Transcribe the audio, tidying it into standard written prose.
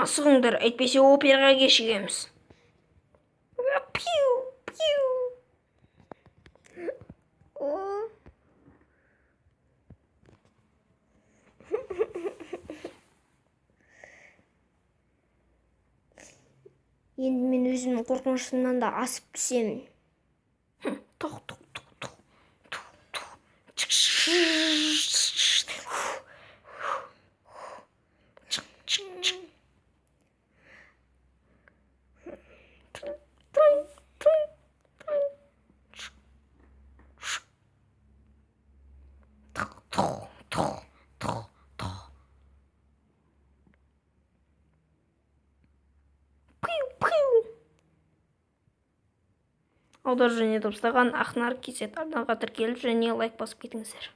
Асығыңдар, әйтпесе операға кешігеміз. Пиу, пиу. Енді мен өзімнің қорқынышымнан да асып түсемін. Тоқ. Аудар және дыбыстаған Ақнар KZ арнаға тіркеліп және лайк басып кетіңіздер.